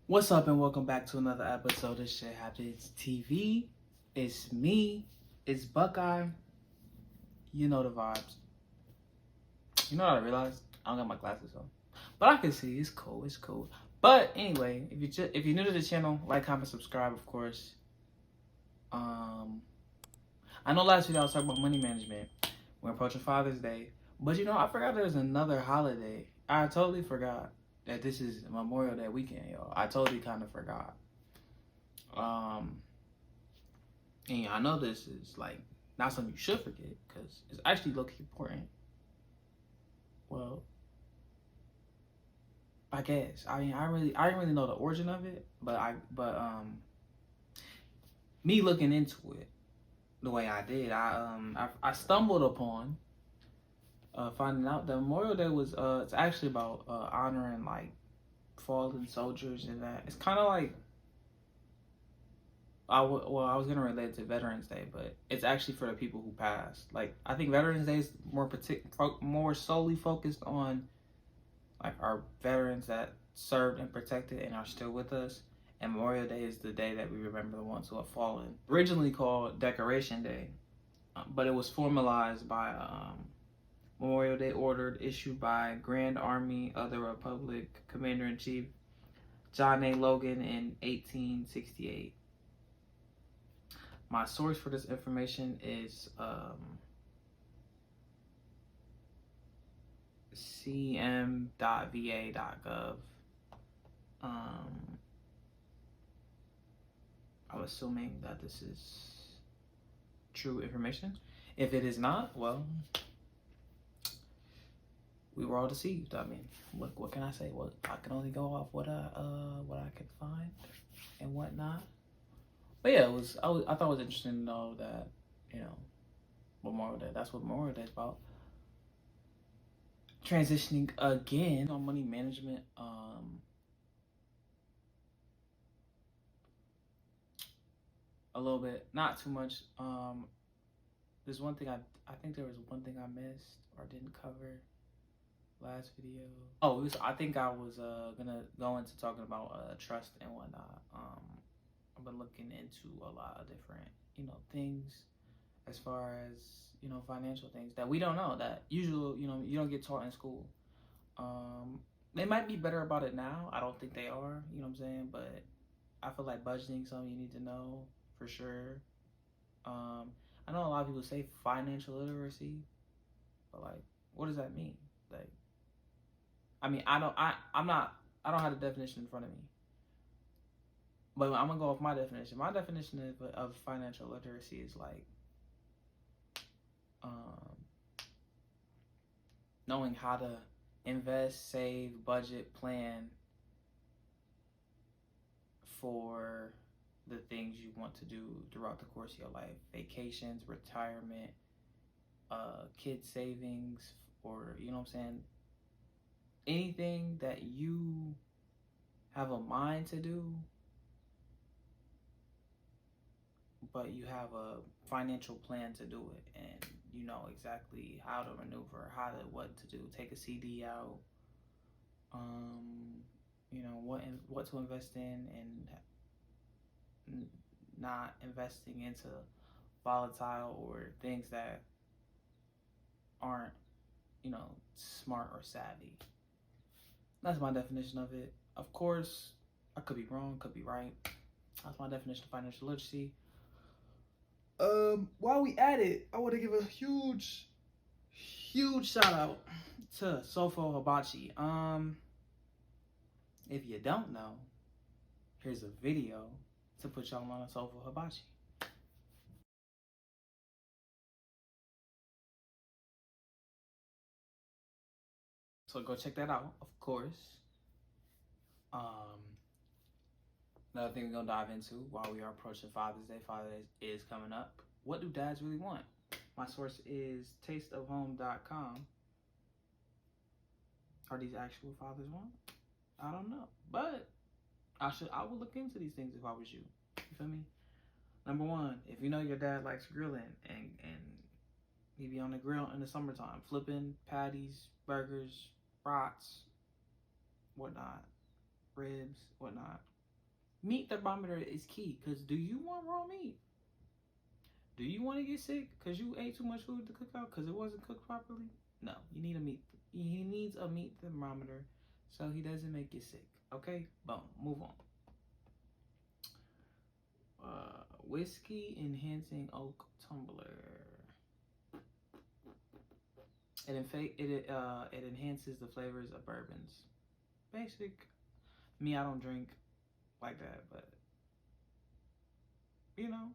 What's up and welcome back to another episode of Shit Happens TV. It's me, it's Buckeye. You know the vibes. You know what I realized? I don't got my glasses on. But I can see, it's cool, it's cool. But anyway, if you're new to the channel, like, comment, subscribe, of course. I know last video I was talking about money management. We're approaching Father's Day. But I forgot there's another holiday. I totally forgot that this is Memorial Day weekend, y'all. I totally kind of forgot. And I know this is like not something you should forget because it's actually low-key important. Well, I guess. I mean, I didn't really know the origin of it, but me looking into it the way I did, I stumbled upon finding out that Memorial Day was it's actually about honoring like fallen soldiers, and that it's kind of like I was gonna relate it to Veterans Day, but it's actually for the people who passed. Like, I think Veterans Day is more solely focused on like our veterans that served and protected and are still with us. And Memorial Day is the day that we remember the ones who have fallen. Originally called Decoration Day, but it was formalized by Memorial Day order issued by Grand Army of the Republic Commander-in-Chief John A. Logan in 1868. My source for this information is cm.va.gov. I'm assuming that this is true information. If it is not, well, we were all deceived. I mean, what can I say? What I can only go off what I could find and whatnot. But yeah, I thought it was interesting to know that, Memorial Day, that's what Memorial Day is about. Transitioning again on money management, a little bit, not too much. There's one thing I think there was one thing I missed or didn't cover last video. I think I was gonna go into talking about trust and whatnot. I've been looking into a lot of different things as far as financial things that we don't know, that usually you don't get taught in school. They might be better about it now. I don't think they are, you know what I'm saying? But I feel like budgeting is something you need to know for sure. I know a lot of people say financial literacy, but like, what does that mean? Like, I mean, I don't have the definition in front of me, but I'm gonna go off my definition. My definition of financial literacy is like knowing how to invest, save, budget, plan for the things you want to do throughout the course of your life. Vacations, retirement, kid savings, or you know what I'm saying? Anything that you have a mind to do, but you have a financial plan to do it, and you know exactly how to maneuver, what to do, take a CD out, what to invest in, and not investing into volatile or things that aren't, smart or savvy. That's my definition of it. Of course, I could be wrong, could be right. That's my definition of financial literacy. While we at it, I want to give a huge shout out to Sofo Hibachi. If you don't know, here's a video to put y'all on a Sofo Hibachi. So go check that out, of course. Another thing we're gonna dive into while we are approaching Father's Day. Father's Day is coming up. What do dads really want? My source is tasteofhome.com. Are these actual fathers want? I don't know, but I would look into these things if I was you. You feel me? Number one, if you know your dad likes grilling and he be on the grill in the summertime, flipping patties, burgers, brats, whatnot, ribs, whatnot. Meat thermometer is key, because do you want raw meat? Do you want to get sick because you ate too much food to cook out because it wasn't cooked properly? No, you need a meat. He needs a meat thermometer so he doesn't make you sick. Okay, boom, move on. Whiskey enhancing oak tumbler. It enhances the flavors of bourbons. Basic. Me, I don't drink like that, but you know,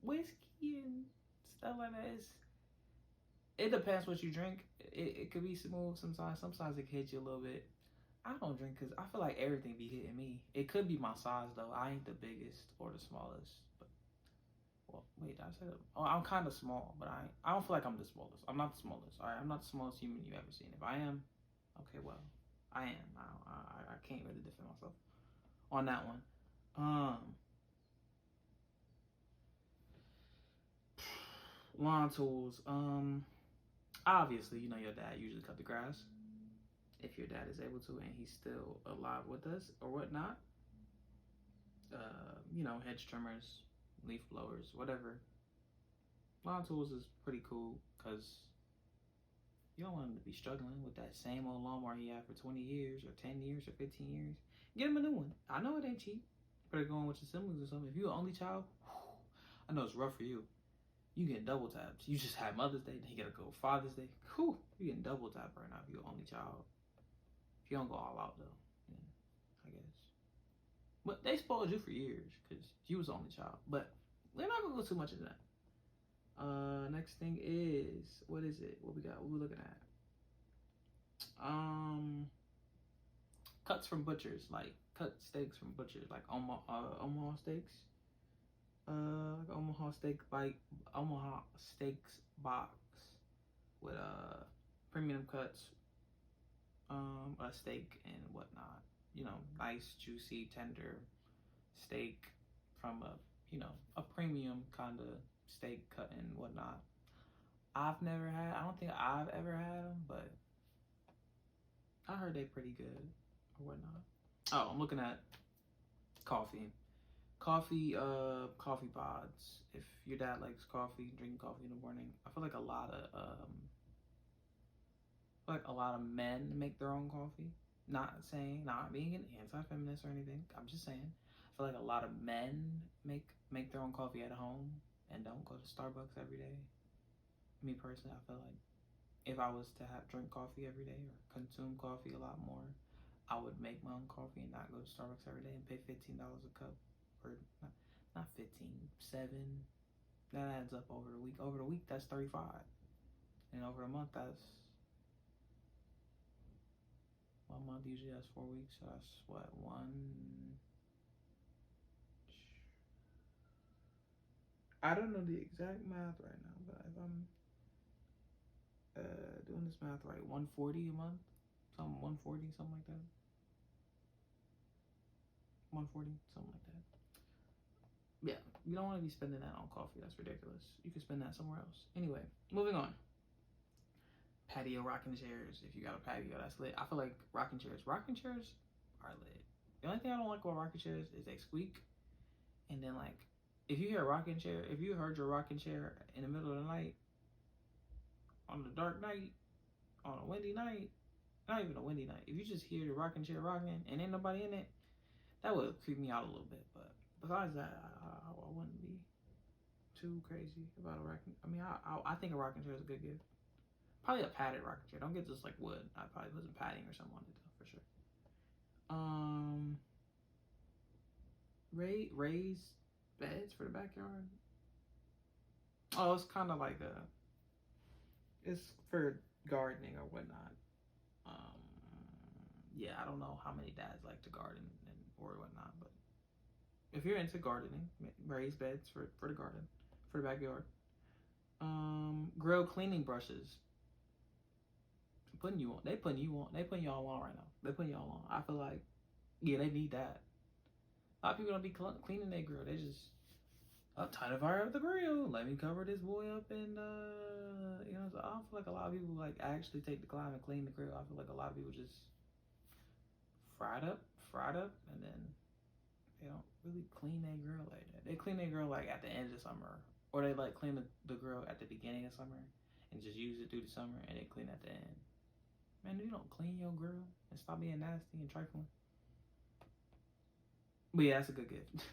whiskey and stuff like that is. It depends what you drink. It could be smooth sometimes. Sometimes it can hit you a little bit. I don't drink because I feel like everything be hitting me. It could be my size though. I ain't the biggest or the smallest. But well, wait, I said oh, I'm kind of small, but I don't feel like I'm the smallest. I'm not the smallest. All right, I'm not the smallest human you ever seen. If I am, okay, well, I am. I can't really defend myself on that one. Lawn tools. Obviously, you know your dad usually cut the grass. If your dad is able to and he's still alive with us or whatnot. Hedge trimmers, leaf blowers, whatever. Lawn tools is pretty cool because you don't want him to be struggling with that same old lawnmower he had for 20 years or 10 years or 15 years. Get him a new one. I know it ain't cheap. Better go on with your siblings or something. If you're an only child, I know it's rough for you. You getting double taps. You just had Mother's Day, then you gotta go Father's Day. Whew, you getting double tap right now if you're an only child. If you don't go all out though, yeah, I guess. But they spoiled you for years because you was the only child. But we're not gonna go too much into that. Next thing is, what is it? What we got? What we looking at? Cuts from butchers, like cut steaks from butchers, like Omaha steaks. Like Omaha Steaks box with premium cuts, a steak and whatnot. Nice, juicy, tender steak from a premium kind of steak cut and whatnot. I don't think I've ever had them, but I heard they're pretty good or whatnot. Oh, I'm looking at coffee pods. If your dad likes coffee, drinking coffee in the morning, I feel like a lot of men make their own coffee. Not being an anti-feminist or anything. I'm just saying, I feel like a lot of men make their own coffee at home and don't go to Starbucks every day. Me personally, I feel like if I was to drink coffee every day or consume coffee a lot more, I would make my own coffee and not go to Starbucks every day and pay $15 a cup. Or not 15, 7. That adds up over the week. Over the week, that's 35. And over a month, that's 1 month usually has 4 weeks. So that's what, one. I don't know the exact math right now, but if I'm doing this math right, 140 a month, 140, something like that. 140, something like that. Yeah, you don't want to be spending that on coffee. That's ridiculous. You can spend that somewhere else. Anyway, moving on. Patio rocking chairs. If you got a patio, that's lit. I feel like rocking chairs are lit. The only thing I don't like about rocking chairs is they squeak. And then like, if you heard your rocking chair in the middle of the night, on a dark night, on a windy night, not even a windy night, if you just hear the rocking chair rocking and ain't nobody in it, that would creep me out a little bit. But besides that, I wouldn't be too crazy about a rocking. I mean, I think a rocking chair is a good gift. Probably a padded rocking chair. Don't get just like wood. I'd probably put some padding or something on it though, for sure. Raised beds for the backyard. Oh, it's kind of like it's for gardening or whatnot. Yeah, I don't know how many dads like to garden or whatnot, but if you're into gardening, raised beds for the garden, for the backyard. Grill cleaning brushes. They putting y'all on right now. They putting y'all on. I feel like, yeah, they need that. A lot of people don't be cleaning their grill. They just time to fire up the grill. Let me cover this boy up and so I don't feel like a lot of people like actually take the time and clean the grill. I feel like a lot of people just fried up, and then they don't really clean their grill like that. They clean their grill like at the end of the summer, or they like clean the grill at the beginning of summer and just use it through the summer, and they clean at the end. Man, you don't clean your grill and stop being nasty and trifling. But yeah, that's a good gift.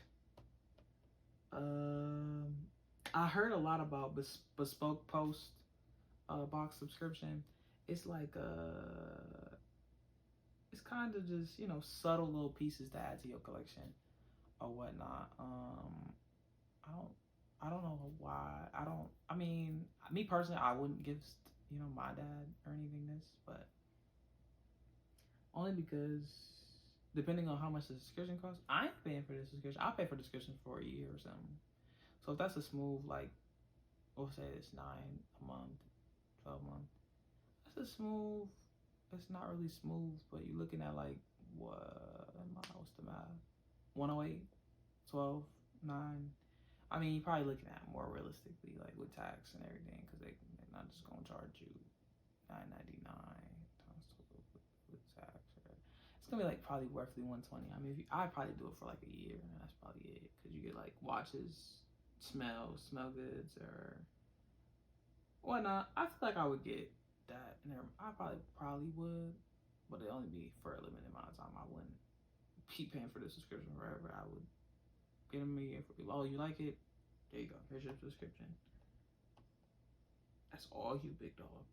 I heard a lot about bespoke post box subscription. It's like it's kind of just, you know, subtle little pieces to add to your collection or whatnot. I don't know why. I mean, me personally, I wouldn't give, you know, my dad or anything this, but only because depending on how much the subscription costs, I ain't paying for this subscription. I'll pay for the subscription for a year or something. So if that's a smooth, like, we'll say it's 9 a month, 12 months. That's a smooth. It's not really smooth, but you're looking at like what's the math? 108, 12, 9. I mean, you're probably looking at more realistically, like with tax and everything, because they're not just gonna charge you $9.99 times 12 with tax. It's gonna be like probably roughly 120. I mean, I'd probably do it for like a year, and that's probably it, because you get like watches, smell goods, or whatnot. I feel like I would get that, and I probably would, but it'd only be for a limited amount of time. I wouldn't keep paying for the subscription forever. I would get them a year for people. Oh, you like it? There you go. Here's your subscription. That's all you, big dog.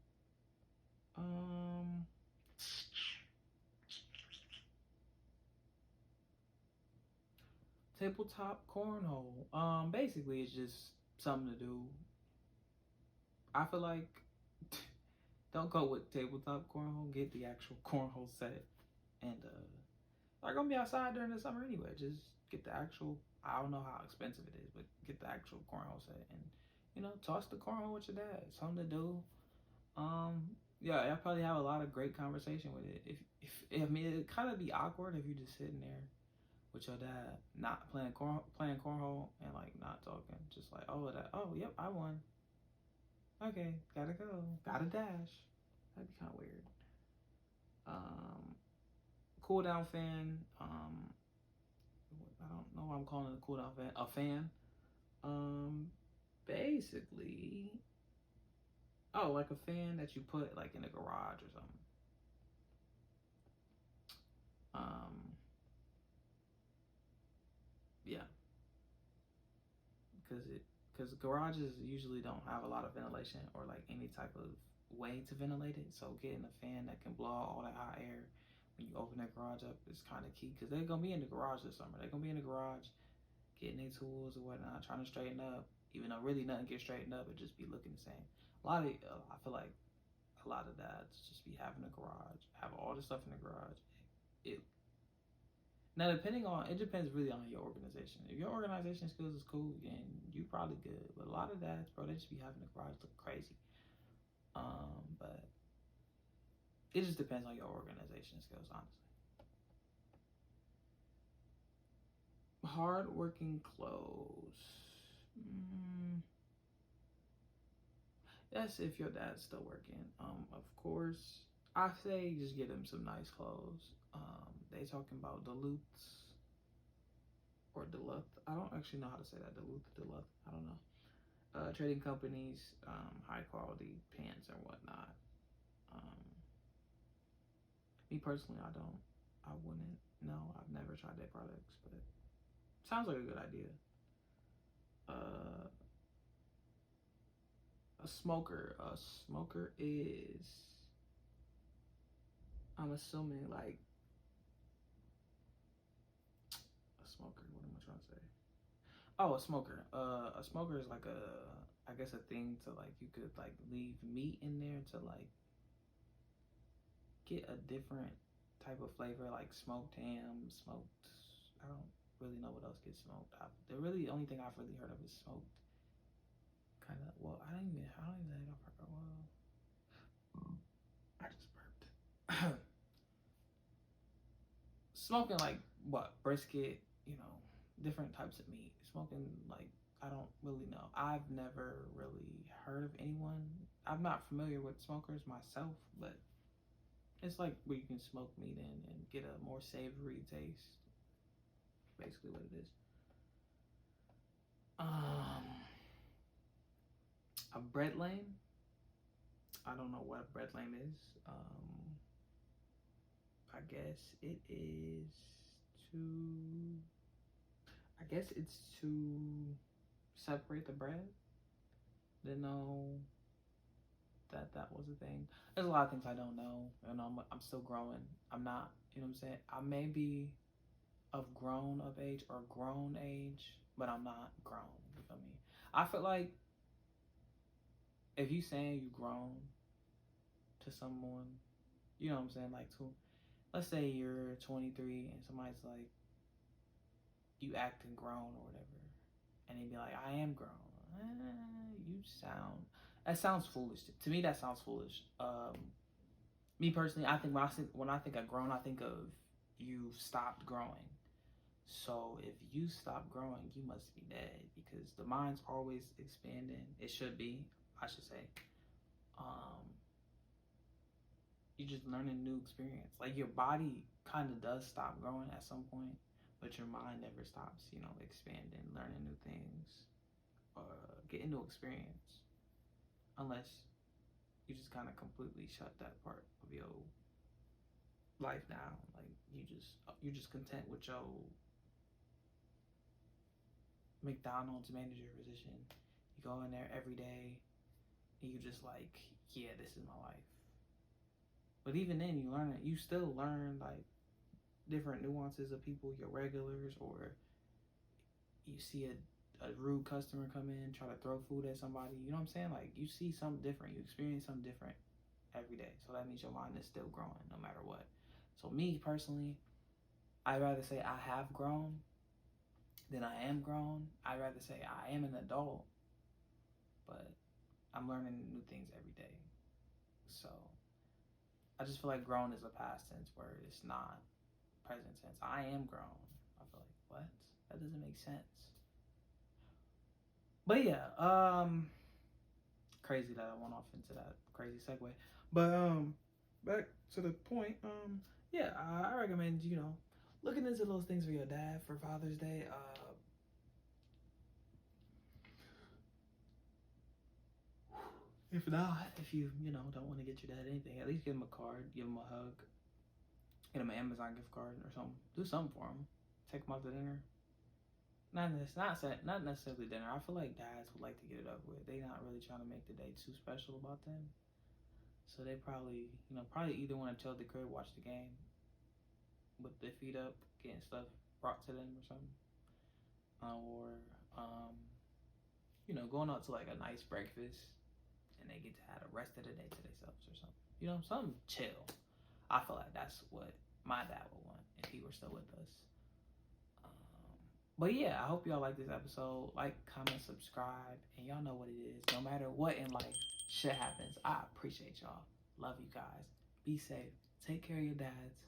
Tabletop cornhole. Basically, it's just something to do. I feel like don't go with tabletop cornhole. Get the actual cornhole set, and they're gonna be outside during the summer anyway. Just get the actual. I don't know how expensive it is, but get the actual cornhole set, and you know, toss the cornhole with your dad. Something to do. Yeah, I probably have a lot of great conversation with it. If I mean, it'd kind of be awkward if you're just sitting there with your dad, not playing cornhole, and like not talking, just like, oh, yep, I won. Okay, gotta go, gotta dash. That'd be kind of weird. Cool down fan. I don't know why I'm calling it a cool down fan. A fan. Basically, oh, like a fan that you put like in a garage or something. Yeah, because garages usually don't have a lot of ventilation or like any type of way to ventilate it. So getting a fan that can blow all that hot air when you open that garage up is kind of key, because they're gonna be in the garage this summer. They're gonna be in the garage getting their tools or whatnot, trying to straighten up. Even though really nothing gets straightened up, it just be looking the same. I feel like a lot of dads just be having a garage, have all the stuff in the garage. Now, it depends really on your organization. If your organization skills is cool, then you probably good. But a lot of dads, bro, they just be having the garage look crazy. But it just depends on your organization skills, honestly. Hard-working clothes. That's if your dad's still working. Of course, I say just get him some nice clothes. They talking about Duluths or Duluth. I don't actually know how to say that. Duluth. I don't know. Trading companies, high quality pants and whatnot. Me personally, I wouldn't know. I've never tried their products, but sounds like a good idea. A smoker. A smoker is, I'm assuming, like, a smoker. What am I trying to say? Oh, a smoker. A smoker is like I guess a thing to like, you could like leave meat in there to like get a different type of flavor, like smoked ham, smoked. I don't really know what else gets smoked. The only thing I've really heard of is smoked. Kind of. Well, I don't even think I've heard. Well, I just burped. Smoking like what, brisket, you know, different types of meat. Smoking like, I don't really know. I've never really heard of anyone. I'm not familiar with smokers myself, but It's like where you can smoke meat in and get a more savory taste. Basically what it is. A bread lane. I don't know what a bread lane is. I guess it is to. I guess it's to separate the bread. Didn't know that was a thing. There's a lot of things I don't know, and I'm still growing. I'm not, you know what I'm saying? I may be of grown of age or grown age, but I'm not grown. You feel me? I feel like if you saying you grown to someone, you know what I'm saying? Like to, let's say you're 23 and somebody's like, you acting grown or whatever, and they be like, I am grown. You sound, that sounds foolish. To me, that sounds foolish. Me personally, I think when I think of grown, I think of you've stopped growing. So if you stop growing, you must be dead because the mind's always expanding. It should be, I should say. You're just learning new experience. Like your body kind of does stop growing at some point, but your mind never stops, you know, expanding, learning new things, getting new experience. Unless you just kind of completely shut that part of your life down. Like you're just content with your McDonald's manager position. You go in there every day and you just like, yeah, this is my life. But even then you learn it. You still learn like different nuances of people, your regulars, or you see a rude customer come in, try to throw food at somebody. You know what I'm saying? Like you see something different. You experience something different every day. So that means your mind is still growing no matter what. So me personally, I'd rather say I have grown than I am grown. I'd rather say I am an adult, but I'm learning new things every day. So I just feel like grown is a past tense word. It's not present tense. I am grown. I feel like, what? That doesn't make sense. But yeah, crazy that I went off into that crazy segue. But back to the point, yeah, I recommend, you know, looking into those things for your dad for Father's Day. If not, if you know, don't want to get your dad anything, at least give him a card, give him a hug, get him an Amazon gift card or something. Do something for him. Take him out to dinner. Not necessarily dinner. I feel like dads would like to get it over with. They not really trying to make the day too special about them. So they probably, you know, probably either want to chill at the crib, watch the game, with their feet up, getting stuff brought to them or something, or you know, going out to like a nice breakfast, and they get to have the rest of the day to themselves or something. You know, something chill. I feel like that's what my dad would want if he were still with us. But yeah, I hope y'all like this episode. Like, comment, subscribe, and y'all know what it is. No matter what in life, shit happens. I appreciate y'all. Love you guys. Be safe. Take care of your dads.